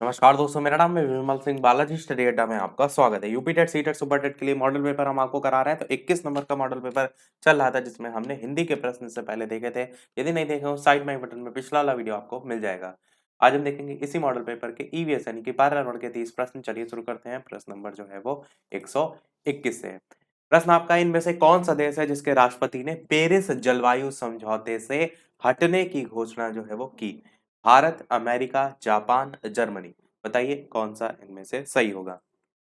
नमस्कार दोस्तों, मेरा नाम है विमल सिंह बालाजी। स्टडी अड्डा में आपका स्वागत है। UP TET, C TET, super TET के लिए मॉडल पेपर हम आपको करा रहे हैं। तो 21 नंबर का मॉडल पेपर चल रहा था, जिसमें हमने हिंदी के प्रश्न से पहले देखे थे। यदि नहीं देखे हो, साइड में बटन में पिछला वाला वीडियो आपको मिल जाएगा। आज हम देखेंगे इसी मॉडल पेपर के ईवीएस यानी कि पर्यावरण के 30 प्रश्न। चलिए शुरू करते हैं। प्रश्न नंबर जो है वो 121 से। प्रश्न आपका, इनमें से कौन सा देश है जिसके राष्ट्रपति ने पेरिस जलवायु समझौते से हटने की घोषणा जो है वो की? Bharat, America, Japan, Germany. बताइए कौन सा इनमें से सही होगा।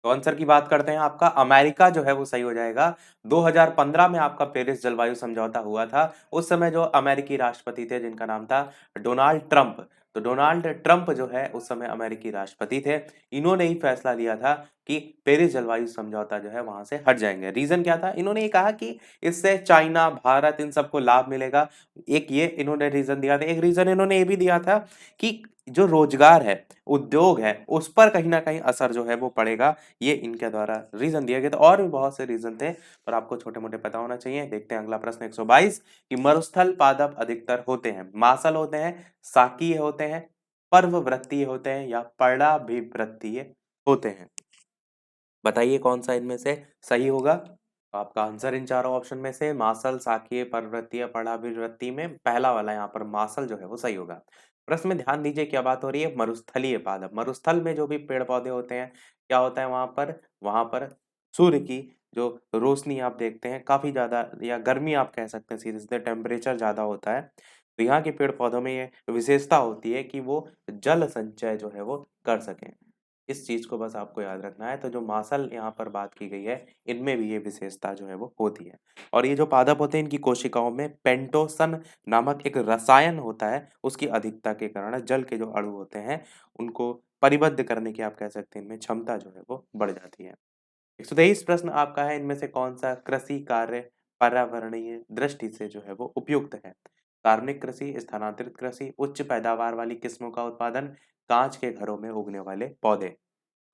तो आंसर की बात करते हैं, आपका अमेरिका जो है वो सही हो जाएगा। 2015 में आपका पेरिस जलवायु समझौता हुआ था। उस समय जो अमेरिकी राष्ट्रपति थे, जिनका नाम था डोनाल्ड ट्रंप। तो डोनाल्ड ट्रंप जो है उस समय अमेरिकी राष्ट्रपति थे। इन्होंने ही फैसला लिया था कि पेरिस जलवायु समझौता जो है वहां से हट जाएंगे। रीजन क्या था? इन्होंने ये कहा कि इससे चाइना, भारत, इन सबको लाभ मिलेगा। एक ये इन्होंने रीजन दिया था। एक रीजन इन्होंने ये भी दिया था कि जो रोजगार है, उद्योग है, उस पर कहीं ना कहीं असर जो है वो पड़ेगा। ये इनके द्वारा रीजन दिया गया था। और भी बहुत से रीजन थे, पर आपको छोटे मोटे पता होना चाहिए। देखते हैं अगला प्रश्न 122 कि मरुस्थल पादप अधिकतर होते हैं, मासल होते हैं, साकीय होते हैं, पर्ववृत्तीय होते हैं, या पर्णाभिवृत्तीय होते हैं। बताइए कौन सा इनमें से सही होगा। तो आपका आंसर इन चारों ऑप्शन में से मासल, साकीय, पर्वतीय, पर्णाभिवृत्ति में पहला वाला यहाँ पर मासल जो है वो सही होगा। प्रश्न में ध्यान दीजिए, क्या बात हो रही है? मरुस्थलीय पादप। मरुस्थल में जो भी पेड़ पौधे होते हैं, क्या होता है वहां पर सूर्य की जो रोशनी आप देखते हैं काफी ज्यादा, या गर्मी आप कह सकते हैं सीधे सीधे, टेम्परेचर ज्यादा होता है। तो यहाँ के पेड़ पौधों में ये विशेषता होती है कि वो जल संचय जो है वो कर सकें। इस चीज को बस आपको याद रखना है। तो जो मासल यहाँ पर बात की गई है, इनमें भी ये विशेषता जो है वो होती है। और ये जो पादप होते हैं, इनकी कोशिकाओं में पेंटोसन नामक एक रसायन होता है। उसकी अधिकता के कारण जल के जो अणु होते हैं, उनको परिबद्ध करने की आप कह सकते हैं इनमें क्षमता जो है वो बढ़ जाती है। 123 प्रश्न आपका है, इनमें से कौन सा कृषि कार्य पर्यावरणीय दृष्टि से जो है वो उपयुक्त है? कार्बनिक कृषि, स्थानांतरित कृषि, उच्च पैदावार वाली किस्मों का उत्पादन, कांच के घरों में उगने वाले पौधे।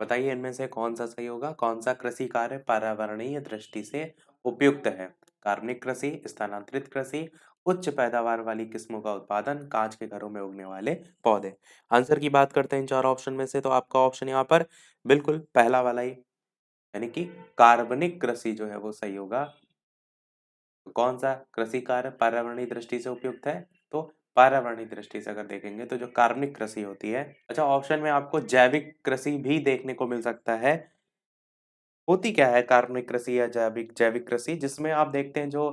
बताइए इनमें से कौन सा सही होगा। कौन सा कृषि कार्य पर्यावरणीय दृष्टि से उपयुक्त है? कार्बनिक कृषि, स्थानांतरित कृषि, उच्च पैदावार वाली किस्मों का उत्पादन, कांच के घरों में उगने वाले पौधे। आंसर की बात करते हैं इन चार ऑप्शन में से, तो आपका ऑप्शन यहाँ पर बिल्कुल पहला वाला ही, यानी कि कार्बनिक कृषि जो है वो सही होगा। तो कौन सा कृषि कार्य पर्यावरणीय दृष्टि से उपयुक्त है? तो पर्यावरणीय दृष्टि से अगर देखेंगे तो जो कार्बनिक कृषि होती है। अच्छा, ऑप्शन में आपको जैविक कृषि भी देखने को मिल सकता है। होती क्या है कार्बनिक कृषि या जैविक जैविक कृषि? जिसमें आप देखते हैं जो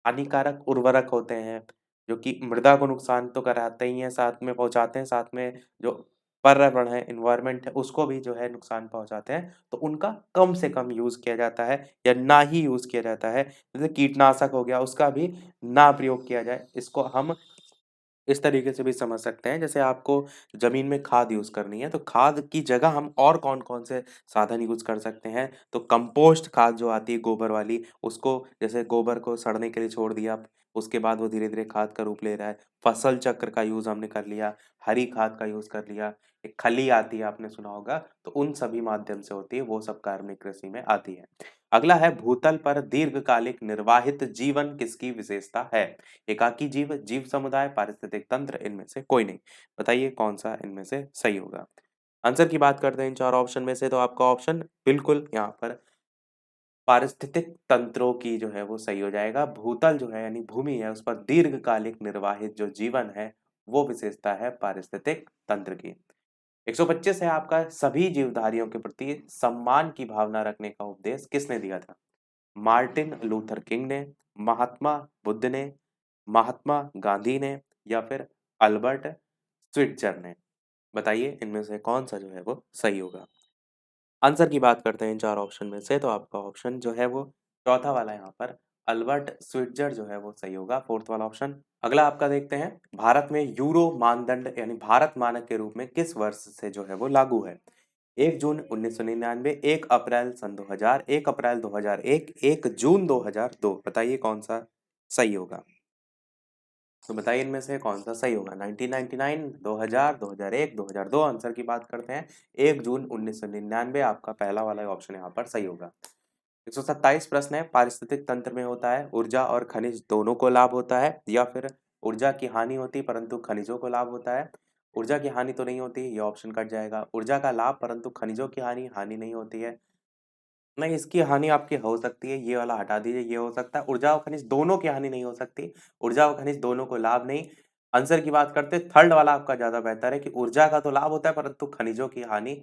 हानिकारक उर्वरक होते हैं, जो कि मृदा को नुकसान तो कराते ही हैं, साथ में पहुंचाते हैं, साथ में जो पर्यावरण है, इन्वायरमेंट है, उसको भी जो है नुकसान पहुंचाते हैं। तो उनका कम से कम यूज किया जाता है, या ना ही यूज किया जाता है। जैसे कीटनाशक हो गया, उसका भी ना प्रयोग किया जाए। इसको हम इस तरीके से भी समझ सकते हैं, जैसे आपको जमीन में खाद यूज करनी है, तो खाद की जगह हम और कौन कौन से साधन यूज कर सकते हैं? तो कंपोस्ट खाद जो आती है गोबर वाली, उसको जैसे गोबर को सड़ने के लिए छोड़ दिया, उसके बाद वो धीरे धीरे खाद का रूप ले रहा है। फसल चक्र का यूज हमने कर लिया, हरी खाद का यूज कर लिया। एक खली आती है, आपने सुना होगा। तो उन सभी माध्यम से होती है, वो सब कार्बनिक कृषि में आती है। अगला है, भूतल पर दीर्घकालिक निर्वाहित जीवन किसकी विशेषता है? एकाकी जीव, जीव समुदाय, पारिस्थितिक तंत्र, इनमें से कोई नहीं। बताइए कौन सा इनमें से सही होगा। आंसर की बात करते हैं इन चार ऑप्शन में से, तो आपका ऑप्शन बिल्कुल यहाँ पर पारिस्थितिक तंत्रों की जो है वो सही हो जाएगा। भूतल जो है यानी भूमि है, उस पर दीर्घकालिक निर्वाहित जो जीवन है, वो विशेषता है पारिस्थितिक तंत्र की। 125 है आपका, सभी जीवधारियों के प्रति सम्मान की भावना रखने का उपदेश किसने दिया था? मार्टिन लूथर किंग ने, महात्मा बुद्ध ने, महात्मा गांधी ने, या फिर अल्बर्ट स्विट्जर ने। बताइए इनमें से कौन सा जो है वो सही होगा। आंसर की बात करते हैं इन चार ऑप्शन में से, तो आपका ऑप्शन जो है वो चौथा वाला यहाँ पर अल्बर्ट स्विट्जर जो है वो सही होगा, फोर्थ वाला ऑप्शन। अगला आपका देखते हैं, भारत में यूरो मानदंड यानी भारत मानक के रूप में किस वर्ष से जो है वो लागू है? 1 जून 1999, 1 अप्रैल सन 2000, 1 अप्रैल 2001, 1 जून 2002। बताइए कौन सा सही होगा। तो बताइए इनमें से कौन सा सही होगा। 1999, 2000, 2001, 2002। आंसर की बात करते हैं, 1 जून 1999 आपका पहला वाला ऑप्शन यहाँ पर सही होगा। 127 प्रश्न है, पारिस्थितिक तंत्र में होता है ऊर्जा और खनिज दोनों को लाभ होता है, या फिर ऊर्जा की हानि होती परंतु खनिजों को लाभ होता है? ऊर्जा की हानि तो नहीं होती, ये ऑप्शन कट जाएगा। ऊर्जा का लाभ परंतु खनिजों की हानि नहीं होती है। नहीं, इसकी हानि आपकी हो सकती है, ये वाला हटा दीजिए, ये हो सकता है। ऊर्जा और खनिज दोनों की हानि नहीं हो सकती, ऊर्जा और खनिज दोनों को लाभ नहीं। आंसर की बात करते हैं, थर्ड वाला आपका ज़्यादा बेहतर है कि ऊर्जा का तो लाभ होता है परंतु खनिजों की हानि,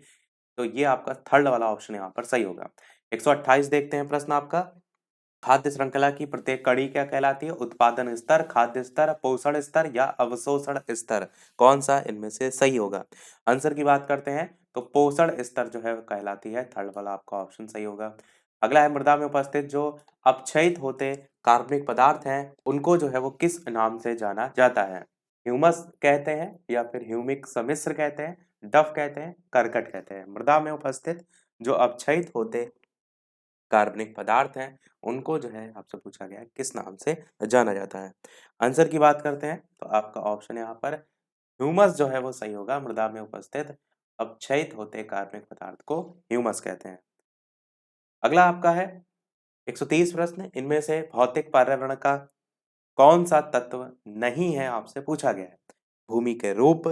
तो ये आपका थर्ड वाला ऑप्शन यहाँ पर सही होगा। 128 देखते हैं प्रश्न आपका। खाद्य श्रृंखला की प्रत्येक कड़ी क्या कहलाती है? उत्पादन स्तर, खाद्य स्तर, पोषण स्तर या अवशोषण स्तर? कौन सा इनमें से सही होगा? आंसर की बात करते हैं तो पोषण स्तर जो है वो कहलाती है, थर्ड वाला आपका ऑप्शन सही होगा। अगला है मृदा में उपस्थित जो अपक्षयित होते कार्बनिक पदार्थ हैं उनको जो है वो किस नाम से जाना जाता है? ह्यूमस कहते हैं या फिर ह्यूमिक सम्मिश्र कहते हैं, डफ कहते हैं, करकट कहते हैं। मृदा में उपस्थित जो अपक्षयित होते कार्बनिक पदार्थ हैं, उनको जो है आपसे पूछा गया है किस नाम से जाना जाता है? आंसर की बात करते हैं तो आपका ऑप्शन यहाँ पर ह्यूमस जो है वो सही होगा। मृदा में उपस्थित अपक्षयित होते कार्बनिक पदार्थ को ह्यूमस कहते हैं। अगला आपका है 130 प्रश्न, इनमें से भौतिक पर्यावरण का कौन सा तत्व नहीं है आपसे पूछा गया है? भूमि के रूप,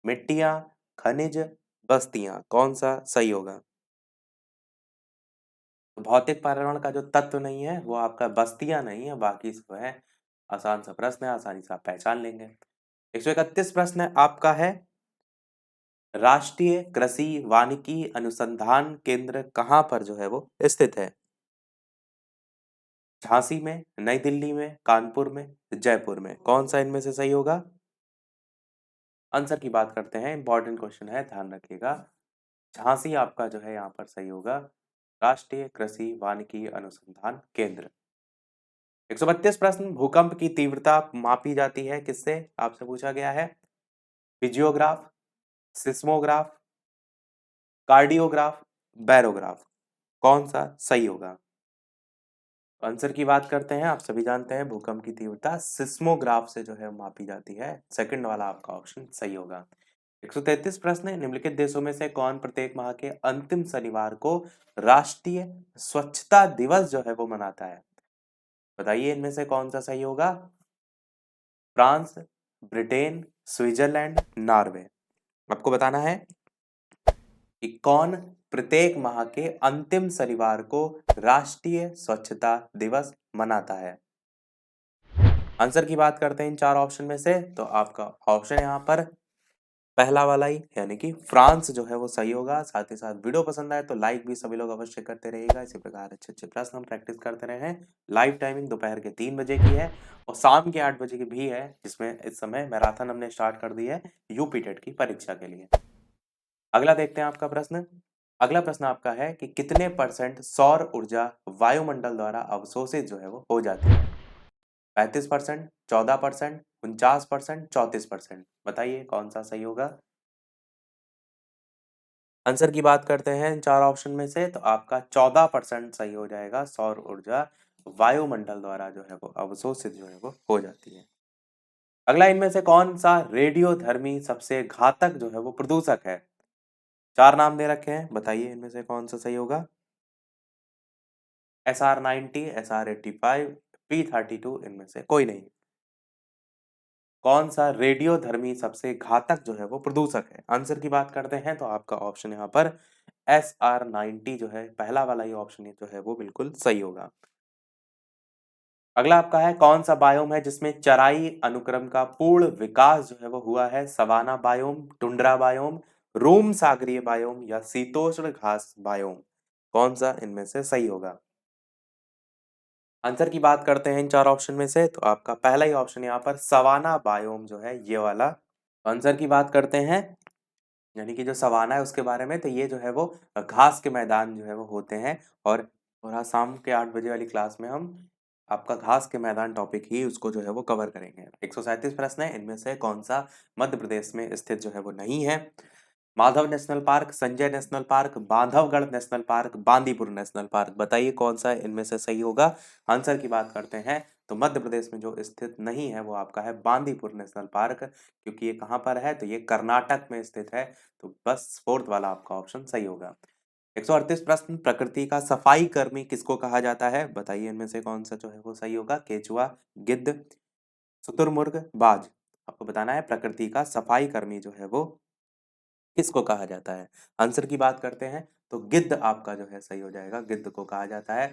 मिट्टियां, खनिज, बस्तियां, कौन सा सही होगा? भौतिक पर्यावरण का जो तत्व नहीं है वो आपका बस्तियां नहीं है, बाकी सब है। आसान सा प्रश्न है, आसानी से आप पहचान लेंगे। 131 प्रश्न आपका है, राष्ट्रीय कृषि वानिकी अनुसंधान केंद्र कहाँ पर जो है वो स्थित है? झांसी में, नई दिल्ली में, कानपुर में, जयपुर में? कौन सा इनमें से सही होगा? आंसर की बात करते हैं, इंपॉर्टेंट क्वेश्चन है, ध्यान रखिएगा। झांसी आपका जो है यहाँ पर सही होगा, राष्ट्रीय कृषि वानिकी अनुसंधान केंद्र। 132 प्रश्न, भूकंप की तीव्रता मापी जाती है किससे आपसे पूछा गया है? फिजियोग्राफ, सिस्मोग्राफ, कार्डियोग्राफ, बैरोग्राफ? कौन सा सही होगा? आंसर की बात करते हैं, आप सभी जानते हैं भूकंप की तीव्रता सिस्मोग्राफ से जो है मापी जाती है, सेकंड वाला आपका ऑप्शन सही होगा। 133 प्रश्न, निम्नलिखित देशों में से कौन प्रत्येक माह के अंतिम शनिवार को राष्ट्रीय स्वच्छता दिवस जो है वो मनाता है? बताइए इनमें से कौन सा सही होगा? France, Britain, Switzerland, Norway? आपको बताना है कि कौन प्रत्येक माह के अंतिम शनिवार को राष्ट्रीय स्वच्छता दिवस मनाता है। आंसर की बात करते हैं इन चार ऑप्शन में से, तो आपका ऑप्शन यहाँ पर पहला वाला ही यानी कि फ्रांस जो है वो सही होगा। साथ ही साथ वीडियो पसंद आए तो लाइक भी सभी लोग अवश्य करते रहिएगा। इसी प्रकार अच्छे अच्छे प्रश्न हम प्रैक्टिस करते रहे हैं। लाइव टाइमिंग दोपहर के 3 बजे की है और शाम के 8 बजे की भी है, जिसमें इस समय मैराथन हमने स्टार्ट कर दी है यूपी टेट की परीक्षा के लिए। अगला देखते हैं आपका प्रश्न। अगला प्रश्न आपका है कि कितने परसेंट सौर ऊर्जा वायुमंडल द्वारा अवशोषित जो है वो हो जाती है? 35%, 14%, 49%, 34%? बताइए कौन सा सही होगा? आंसर की बात करते हैं इन चार ऑप्शन में से, तो आपका 14% सही हो जाएगा। सौर ऊर्जा वायुमंडल द्वारा जो है वो अवशोषित जो है वो हो जाती है। अगला, इनमें से कौन सा रेडियोधर्मी सबसे घातक जो है वो प्रदूषक है? चार नाम दे रखे हैं, बताइए इनमें से कौन सा सही होगा? SR90, SR85, P32, इनमें से कोई नहीं। कौन सा रेडियोधर्मी सबसे घातक जो है वो प्रदूषक है? आंसर की बात करते हैं तो आपका ऑप्शन यहाँ पर SR90 जो है, पहला वाला ही ऑप्शन जो है वो बिल्कुल सही होगा। अगला आपका है, कौन सा बायोम है जिसमें चराई अनुक्रम का पूर्ण विकास जो है वो हुआ है? सवाना बायोम, टुंड्रा बायोम, रूम सागरीय बायोम या शीतोष्ण घास बायोम? कौन सा इनमें से सही होगा? आंसर की बात करते हैं इन चार ऑप्शन में से, तो आपका पहला ही ऑप्शन यहाँ पर सवाना बायोम जो है ये वाला। आंसर की बात करते हैं यानी कि जो सवाना है उसके बारे में, तो ये जो है वो घास के मैदान जो है वो होते हैं। और आज शाम के 8 बजे वाली क्लास में हम आपका घास के मैदान टॉपिक ही उसको जो है वो कवर करेंगे। 137 प्रश्न है, इनमें से कौन सा मध्य प्रदेश में स्थित जो है वो नहीं है? Madhav national park, Sanjay national park, Bandhavgarh national park, Bandipur national park? बताइए कौन सा इनमें से सही होगा? आंसर की बात करते हैं तो मध्य प्रदेश में जो स्थित नहीं है वो आपका है बांदीपुर नेशनल पार्क, क्योंकि ये कहाँ पर है? तो ये कर्नाटक में स्थित है। तो बस फोर्थ वाला आपका ऑप्शन सही होगा। 138 प्रश्न, प्रकृति का सफाई कर्मी किसको कहा जाता है? बताइए इनमें से कौन सा जो है वो सही होगा? केचुआ, गिद्ध, शुतुरमुर्ग, बाज? आपको बताना है प्रकृति का सफाई कर्मी जो है वो किसको कहा जाता है। आंसर की बात करते हैं तो गिद्ध आपका जो है सही हो जाएगा, गिद्ध को कहा जाता है।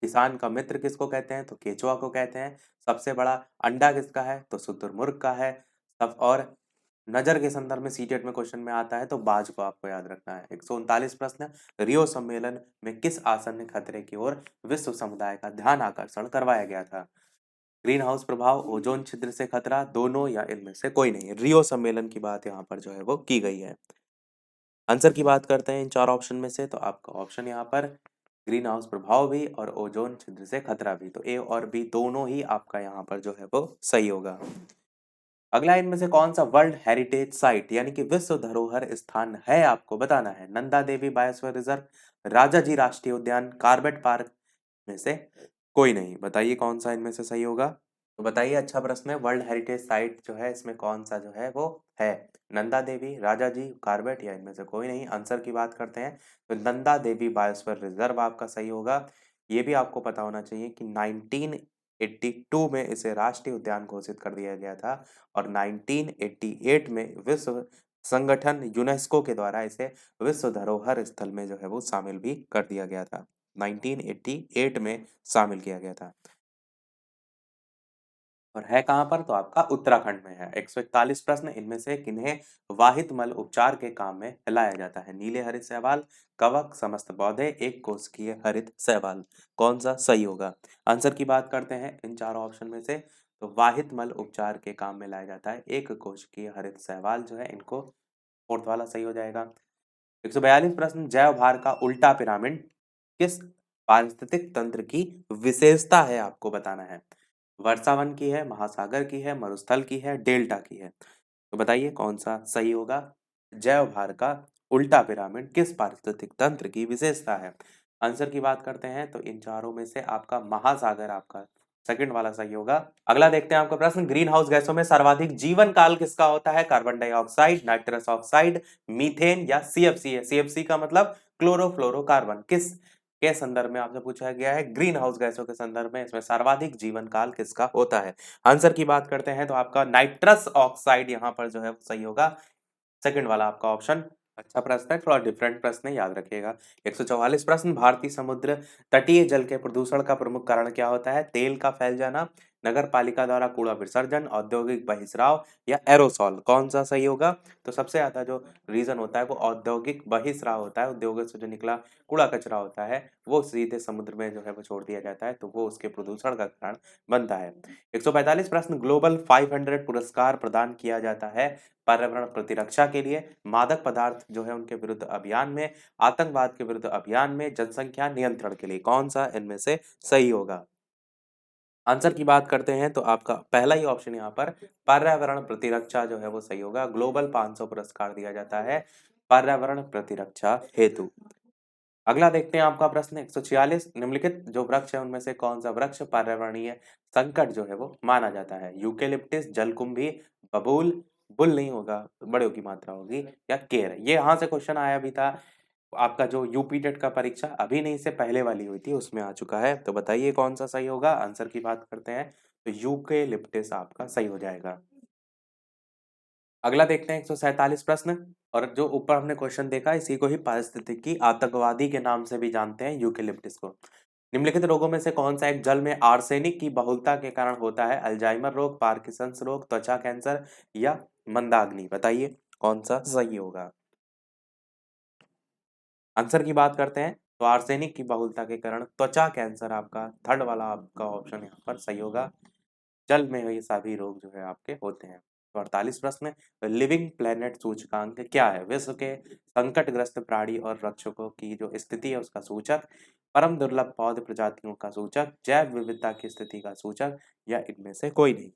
किसान का मित्र किसको कहते हैं तो केचुआ को कहते हैं। सबसे बड़ा अंडा किसका है तो शुतुरमुर्ग का है। सब और नजर के संदर्भ में सीटेट में क्वेश्चन में आता है तो बाज को आपको याद रखना है। 139 प्रश्न, रियो सम्मेलन में किस आसन्न खतरे की ओर विश्व समुदाय का ध्यान आकर्षण करवाया गया था। ग्रीन हाउस प्रभाव, ओजोन छिद्र से खतरा, दोनों या इनमें से कोई नहीं। रियो सम्मेलन की बात यहाँ पर जो है वो की गई है। आंसर की बात करते हैं इन चार ऑप्शन में से तो आपका ऑप्शन यहाँ पर ग्रीन हाउस प्रभाव भी और ओजोन छिद्र से खतरा भी, तो ए और बी दोनों ही आपका यहाँ पर जो है वो सही होगा। अगला इनमें से कौन सा वर्ल्ड हेरिटेज साइट यानी कि विश्व धरोहर स्थान है आपको बताना है। नंदा देवी बायोस्फीयर रिजर्व, राजाजी राष्ट्रीय उद्यान, कॉर्बेट पार्क में से कोई नहीं। बताइए कौन सा इनमें से सही होगा। तो बताइए, अच्छा प्रश्न है। वर्ल्ड हेरिटेज साइट जो है इसमें कौन सा जो है वो है। नंदा देवी, राजा जी, कॉर्बेट या इनमें से कोई नहीं। आंसर की बात करते हैं तो नंदा देवी बायोस्फीयर रिजर्व आपका सही होगा। ये भी आपको पता होना चाहिए कि 1982 में इसे राष्ट्रीय उद्यान घोषित कर दिया गया था और 1988 में विश्व संगठन यूनेस्को के द्वारा इसे विश्व धरोहर स्थल में जो है वो शामिल भी कर दिया गया था। 1988 में शामिल किया गया था। और है कहाँ पर तो आपका उत्तराखंड में है। 141 प्रश्न, इनमें से किन्हें वाहित मल उपचार के काम में लाया जाता है। नीले हरित शैवाल, कवक, समस्त पौधे, एक कोशिकीय हरित शैवाल, कौन सा सही होगा। आंसर की बात करते हैं इन चारों ऑप्शन में से तो वाहित मल उपचार के काम में लाया जाता है एक कोशिकीय हरित शैवाल जो है, इनको फोर्थ वाला सही हो जाएगा। 142 प्रश्न, जैव भार का उल्टा पिरामिड किस पारिस्थितिक तंत्र की विशेषता है आपको बताना है। वर्षावन की है, महासागर की है, मरुस्थल की है, डेल्टा की है। तो बताइए कौन सा सही होगा। जैव भार का उल्टा पिरामिड किस पारिस्थितिक तंत्र की विशेषता है। आंसर की बात करते हैं तो इन चारों में से आपका महासागर आपका सेकंड वाला सही होगा। अगला देखते हैं आपका प्रश्न, ग्रीन हाउस गैसों में सर्वाधिक जीवन काल किसका होता है। Carbon dioxide, nitrous oxide, methane या सीएफसी है। सीएफसी का मतलब क्लोरोफ्लोरोकार्बन। किस के संदर्भ में आपसे पूछा गया है, ग्रीन हाउस गैसों के संदर्भ में इसमें सर्वाधिक जीवन काल किसका होता है। आंसर की बात करते हैं तो आपका नाइट्रस ऑक्साइड यहाँ पर जो है वो सही होगा, सेकंड वाला आपका ऑप्शन। अच्छा प्रश्न है, थोड़ा डिफरेंट प्रश्न है, याद रखिएगा। 144 प्रश्न, भारतीय समुद्र तटीय जल के प्रदूषण का प्रमुख कारण क्या होता है। तेल का फैल जाना, नगर पालिका द्वारा कूड़ा विसर्जन, औद्योगिक बहिस्राव या एरोसॉल, कौन सा सही होगा। तो सबसे ज्यादा जो रीजन होता है वो औद्योगिक बहिस्राव होता है। उद्योगों से जो निकला कूड़ा कचरा होता है वो सीधे समुद्र में जो है वो छोड़ दिया जाता है, तो वो उसके प्रदूषण का कारण बनता है। 145 प्रश्न, ग्लोबल 500 पुरस्कार प्रदान किया जाता है पर्यावरण प्रतिरक्षा के लिए, मादक पदार्थ जो है उनके विरुद्ध अभियान में, आतंकवाद के विरुद्ध अभियान में, जनसंख्या नियंत्रण के लिए, कौन सा इनमें से सही होगा। आंसर की बात करते हैं तो आपका पहला ही ऑप्शन यहाँ पर पर्यावरण प्रतिरक्षा जो है वो सही होगा। ग्लोबल 500 पुरस्कार दिया जाता है पर्यावरण प्रतिरक्षा हेतु। अगला देखते हैं आपका प्रश्न 146, निम्नलिखित जो वृक्ष है उनमें से कौन सा वृक्ष पर्यावरणीय संकट जो है वो माना जाता है। यूकेलिप्टिस, जलकुंभी, बबूल, बुल नहीं होगा, बड़े की मात्रा होगी, या केर। ये यहाँ से क्वेश्चन आया भी था आपका जो यूपी टेट का परीक्षा अभी नहीं से पहले वाली हुई थी उसमें आ चुका है। तो बताइए कौन सा सही होगा। आंसर की बात करते हैं तो यूकेलिप्टिस आपका सही हो जाएगा। अगला देखते हैं 147 प्रश्न, और जो ऊपर हमने क्वेश्चन देखा इसी को ही पारिस्थितिकी आतंकवादी के नाम से भी जानते हैं, यूकेलिप्टिस को। निम्नलिखित रोगों में से कौन सा एक जल में आर्सेनिक की बहुलता के कारण होता है। अल्जाइमर रोग, पार्किंसंस रोग, त्वचा कैंसर या मंदाग्नि, बताइए कौन सा सही होगा। आंसर की बात करते हैं तो आर्सेनिक की बहुलता के कारण त्वचा कैंसर आपका थर्ड वाला आपका ऑप्शन यहाँ पर सही होगा। जल में ये सभी रोग जो है आपके होते हैं। तो 48 प्रश्न, लिविंग प्लेनेट सूचकांक क्या है। विश्व के संकटग्रस्त प्राणी और रक्षकों की जो स्थिति है उसका सूचक, परम दुर्लभ पौध प्रजातियों का सूचक, जैव विविधता की स्थिति का सूचक या इनमें से कोई नहीं।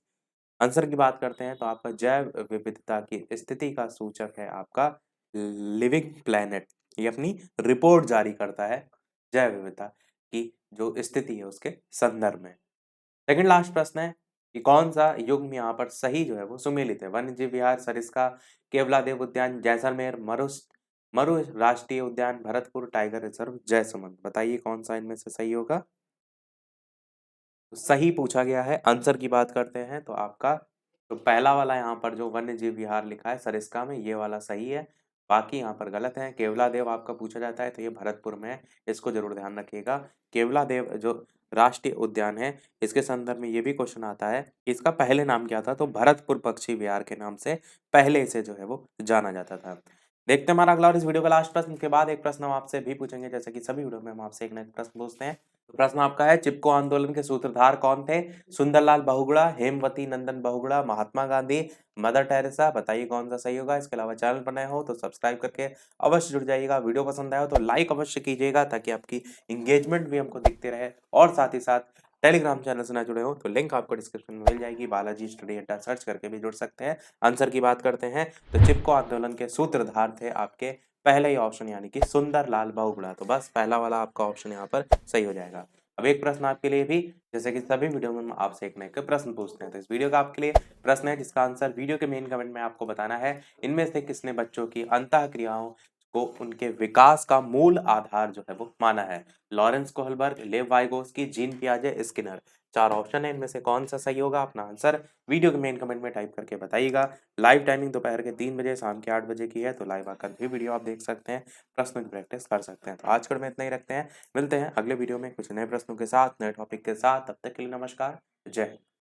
आंसर की बात करते हैं तो आपका जैव विविधता की स्थिति का सूचक है आपका लिविंग प्लेनेट। ये अपनी रिपोर्ट जारी करता है जैव विविधता की जो स्थिति है उसके संदर्भ में। सेकंड लास्ट प्रश्न है कि कौन सा युग्म यहाँ पर सही जो है वो सुमेलित है। वन्य जीव विहार, सरिस्का, केवलादेव उद्यान, जैसलमेर, मरु राष्ट्रीय उद्यान, भरतपुर टाइगर रिजर्व, जयसमंद, बताइए कौन सा इनमें से सही होगा। तो सही पूछा गया है। आंसर की बात करते हैं तो आपका तो पहला वाला यहाँ पर जो वन्य जीव विहार लिखा है सरिस्का में, ये वाला सही है। बाकी यहाँ पर गलत है। केवलादेव आपका पूछा जाता है तो ये भरतपुर में है, इसको जरूर ध्यान रखिएगा। केवलादेव जो राष्ट्रीय उद्यान है, इसके संदर्भ में ये भी क्वेश्चन आता है कि इसका पहले नाम क्या था, तो भरतपुर पक्षी विहार के नाम से पहले इसे जो है वो जाना जाता था। देखते हैं हमारा अगला और इस वीडियो का लास्ट प्रश्न के बाद एक प्रश्न हम आपसे भी पूछेंगे, जैसे कि सभी वीडियो में हम आपसे एक ना एक प्रश्न पूछते हैं। तो प्रश्न आपका है, चिपको आंदोलन के सूत्रधार कौन थे? Sundarlal Bahuguna, Hemvati Nandan Bahuguna, Mahatma Gandhi, mother Teresa. बताइए कौन सा सही होगा। इसके अलावा चैनल पर नए हो तो सब्सक्राइब करके अवश्य जुड़ जाइएगा। वीडियो पसंद आया हो तो लाइक अवश्य कीजिएगा, ताकि आपकी इंगेजमेंट भी हमको दिखते रहे। और साथ ही साथ टेलीग्राम चैनल से ना जुड़े हो तो लिंक आपको डिस्क्रिप्शन में मिल जाएगी। बालाजी स्टडी अड्डा सर्च करके भी जुड़ सकते हैं। आंसर की बात करते हैं तो चिपको आंदोलन के सूत्रधार थे आपके पहले ही ऑप्शन, यानी कि सुंदरलाल बहुगुणा। तो बस पहला वाला आपका ऑप्शन यहाँ पर सही हो जाएगा। अब एक प्रश्न आपके लिए भी, जैसे कि सभी वीडियो में हम आपसे एक नए के प्रश्न पूछते हैं, तो इस वीडियो का आपके लिए प्रश्न है जिसका आंसर वीडियो के मेन कमेंट में आपको बताना है। इनमें से किसने बच्चों की अंतः क्रियाओं को उनके विकास का मूल आधार जो है वो माना है? लॉरेंस कोहलबर्ग, लेव वाइगोस्की, जीन पियाजे, स्किनर। चार ऑप्शन है, इनमें से कौन सा सही होगा? अपना आंसर वीडियो के मेन कमेंट में टाइप करके बताइएगा। लाइव टाइमिंग दोपहर के 3 बजे, शाम के 8 बजे की है, तो लाइव आकर भी वीडियो आप देख सकते हैं, प्रश्नों की प्रैक्टिस कर सकते हैं। तो आज के में इतना ही रखते हैं। मिलते हैं अगले वीडियो में कुछ नए प्रश्नों के साथ, नए टॉपिक के साथ। तब तक के लिए नमस्कार, जय हिंद।